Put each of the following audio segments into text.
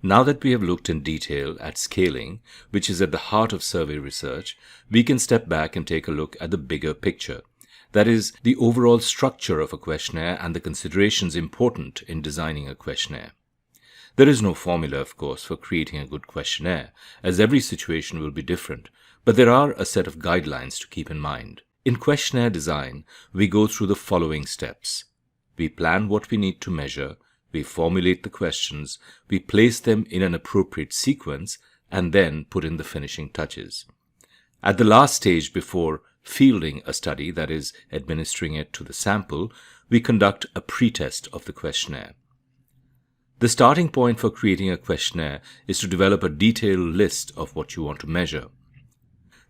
Now that we have looked in detail at scaling, which is at the heart of survey research, we can step back and take a look at the bigger picture. That is, the overall structure of a questionnaire and the considerations important in designing a questionnaire. There is no formula, of course, for creating a good questionnaire, as every situation will be different, but there are a set of guidelines to keep in mind. In questionnaire design, we go through the following steps. We plan what we need to measure, we formulate the questions, we place them in an appropriate sequence, and then put in the finishing touches. At the last stage before fielding a study, that is, administering it to the sample, we conduct a pretest of the questionnaire. The starting point for creating a questionnaire is to develop a detailed list of what you want to measure.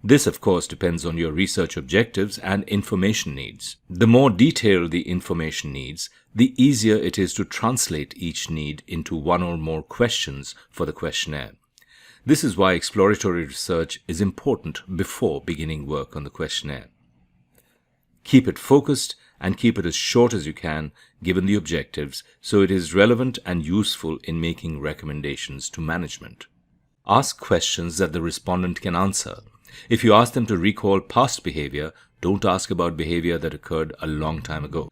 This, of course, depends on your research objectives and information needs. The more detailed the information needs, the easier it is to translate each need into one or more questions for the questionnaire. This is why exploratory research is important before beginning work on the questionnaire. Keep it focused and keep it as short as you can, given the objectives, so it is relevant and useful in making recommendations to management. Ask questions that the respondent can answer. If you ask them to recall past behavior, don't ask about behavior that occurred a long time ago.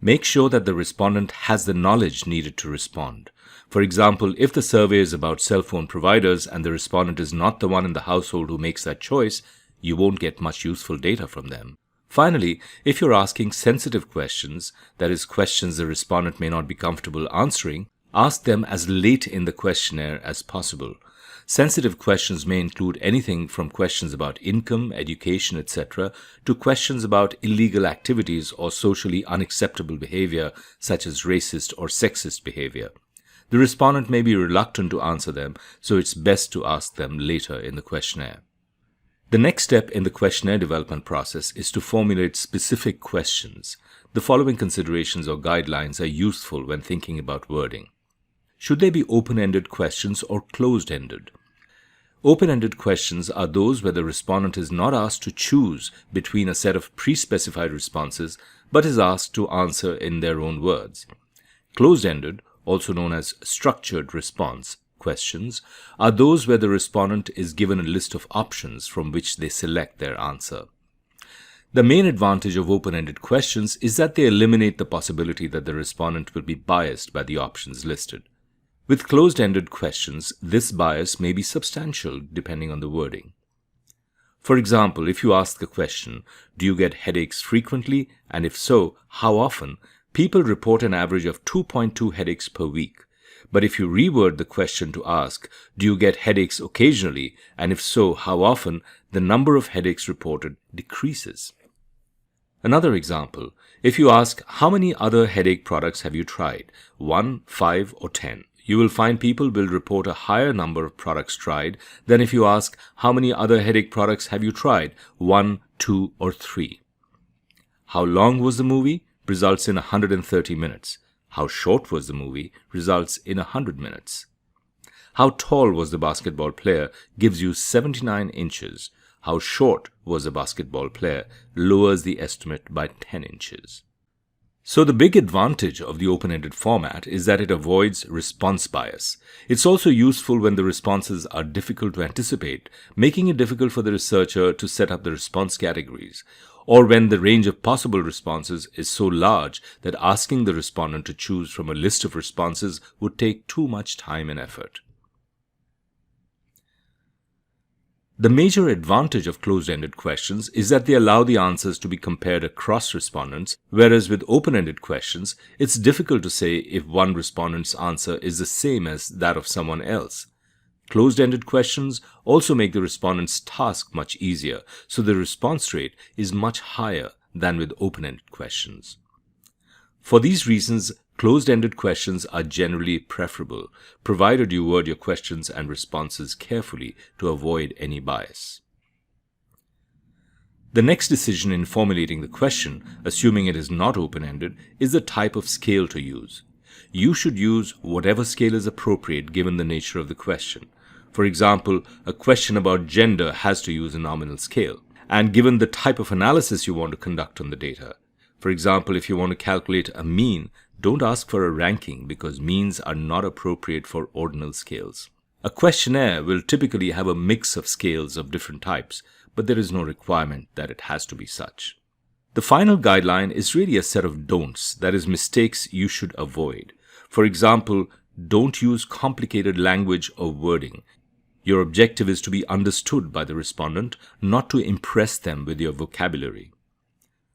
Make sure that the respondent has the knowledge needed to respond. For example, if the survey is about cell phone providers and the respondent is not the one in the household who makes that choice, you won't get much useful data from them. Finally, if you're asking sensitive questions, that is, questions the respondent may not be comfortable answering, ask them as late in the questionnaire as possible. Sensitive questions may include anything from questions about income, education, etc., to questions about illegal activities or socially unacceptable behavior, such as racist or sexist behavior. The respondent may be reluctant to answer them, so it's best to ask them later in the questionnaire. The next step in the questionnaire development process is to formulate specific questions. The following considerations or guidelines are useful when thinking about wording. Should they be open-ended questions or closed-ended? Open-ended questions are those where the respondent is not asked to choose between a set of pre-specified responses, but is asked to answer in their own words. Closed-ended, also known as structured response questions, are those where the respondent is given a list of options from which they select their answer. The main advantage of open-ended questions is that they eliminate the possibility that the respondent will be biased by the options listed. With closed-ended questions, this bias may be substantial depending on the wording. For example, if you ask the question, "Do you get headaches frequently? And if so, how often?" people report an average of 2.2 headaches per week. But if you reword the question to ask, "Do you get headaches occasionally? And if so, how often?" the number of headaches reported decreases. Another example, if you ask, "How many other headache products have you tried? 1, 5, or 10? You will find people will report a higher number of products tried than if you ask, "How many other headache products have you tried? 1, 2, or 3? How long was the movie? Results in 130 minutes. How short was the movie? Results in 100 minutes. How tall was the basketball player? Gives you 79 inches. How short was the basketball player? Lowers the estimate by 10 inches. So the big advantage of the open-ended format is that it avoids response bias. It's also useful when the responses are difficult to anticipate, making it difficult for the researcher to set up the response categories, or when the range of possible responses is so large that asking the respondent to choose from a list of responses would take too much time and effort. The major advantage of closed-ended questions is that they allow the answers to be compared across respondents, whereas with open-ended questions, it's difficult to say if one respondent's answer is the same as that of someone else. Closed-ended questions also make the respondent's task much easier, so the response rate is much higher than with open-ended questions. For these reasons, closed-ended questions are generally preferable, provided you word your questions and responses carefully to avoid any bias. The next decision in formulating the question, assuming it is not open-ended, is the type of scale to use. You should use whatever scale is appropriate given the nature of the question. For example, a question about gender has to use a nominal scale, and given the type of analysis you want to conduct on the data. For example, if you want to calculate a mean, Don't ask for a ranking because means are not appropriate for ordinal scales. A questionnaire will typically have a mix of scales of different types, but there is no requirement that it has to be such. The final guideline is really a set of don'ts, that is, mistakes you should avoid. For example, don't use complicated language or wording. Your objective is to be understood by the respondent, not to impress them with your vocabulary.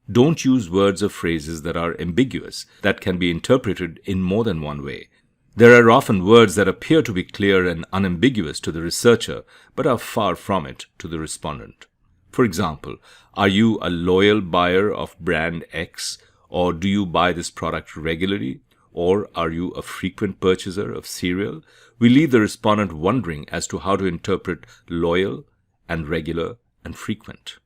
Don't use words or phrases that are ambiguous, that can be interpreted in more than one way. There are often words that appear to be clear and unambiguous to the researcher, but are far from it to the respondent. For example, are you a loyal buyer of brand X, or do you buy this product regularly, or are you a frequent purchaser of cereal? We leave the respondent wondering as to how to interpret loyal and regular and frequent.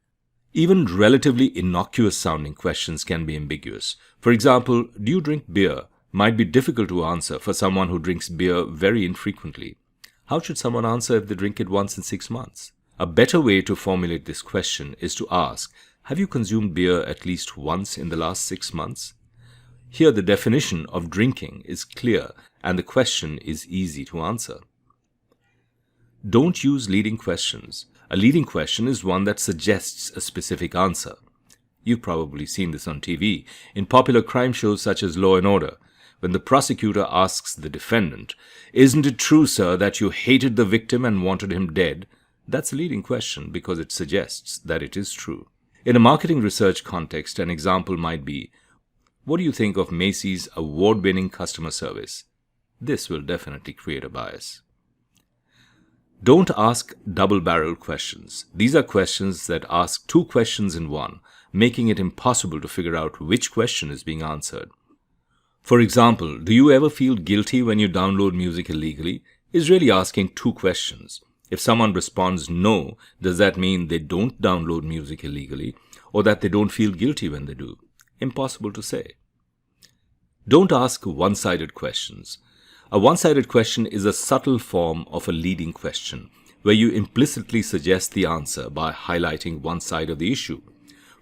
Even relatively innocuous sounding questions can be ambiguous. For example, do you drink beer? Might be difficult to answer for someone who drinks beer very infrequently. How should someone answer if they drink it once in 6 months? A better way to formulate this question is to ask, have you consumed beer at least once in the last 6 months? Here the definition of drinking is clear and the question is easy to answer. Don't use leading questions. A leading question is one that suggests a specific answer. You've probably seen this on TV in popular crime shows such as Law & Order. When the prosecutor asks the defendant, "Isn't it true, sir, that you hated the victim and wanted him dead?" That's a leading question because it suggests that it is true. In a marketing research context, an example might be, what do you think of Macy's award-winning customer service? This will definitely create a bias. Don't ask double-barreled questions. These are questions that ask two questions in one, making it impossible to figure out which question is being answered. For example, do you ever feel guilty when you download music illegally? Is really asking two questions. If someone responds no, does that mean they don't download music illegally or that they don't feel guilty when they do? Impossible to say. Don't ask one-sided questions. A one-sided question is a subtle form of a leading question where you implicitly suggest the answer by highlighting one side of the issue.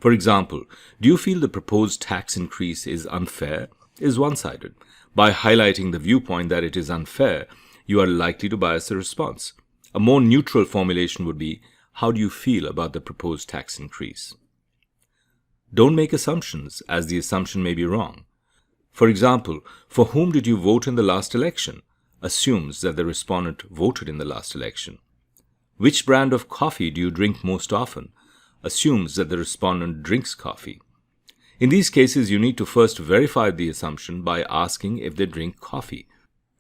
For example, do you feel the proposed tax increase is unfair? Is one-sided. By highlighting the viewpoint that it is unfair, you are likely to bias the response. A more neutral formulation would be, how do you feel about the proposed tax increase? Don't make assumptions, as the assumption may be wrong. For example, for whom did you vote in the last election? Assumes that the respondent voted in the last election. Which brand of coffee do you drink most often? Assumes that the respondent drinks coffee. In these cases, you need to first verify the assumption by asking if they drink coffee.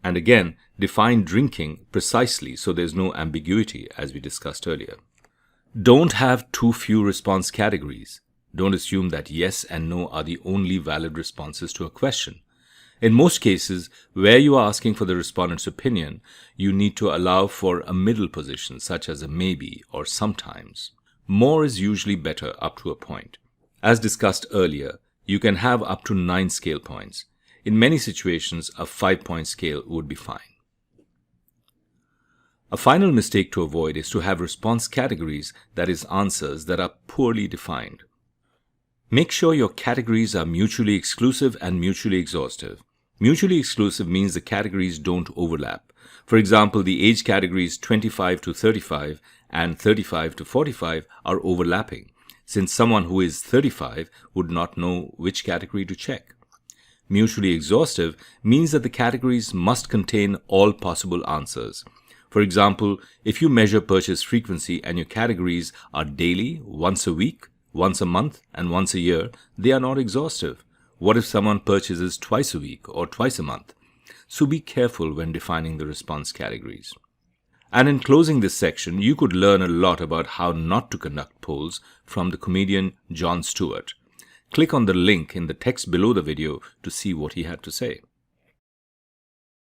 And again, define drinking precisely so there's no ambiguity, as we discussed earlier. Don't have too few response categories. Don't assume that yes and no are the only valid responses to a question. In most cases, where you are asking for the respondent's opinion, you need to allow for a middle position, such as a maybe or sometimes. More is usually better up to a point. As discussed earlier, you can have up to 9 scale points. In many situations, a 5-point scale would be fine. A final mistake to avoid is to have response categories, that is, answers that are poorly defined. Make sure your categories are mutually exclusive and mutually exhaustive. Mutually exclusive means the categories don't overlap. For example, the age categories 25 to 35 and 35 to 45 are overlapping, since someone who is 35 would not know which category to check. Mutually exhaustive means that the categories must contain all possible answers. For example, if you measure purchase frequency and your categories are daily, once a week, once a month, and once a year, they are not exhaustive. What if someone purchases twice a week or twice a month? So be careful when defining the response categories. And in closing this section, you could learn a lot about how not to conduct polls from the comedian Jon Stewart. Click on the link in the text below the video to see what he had to say.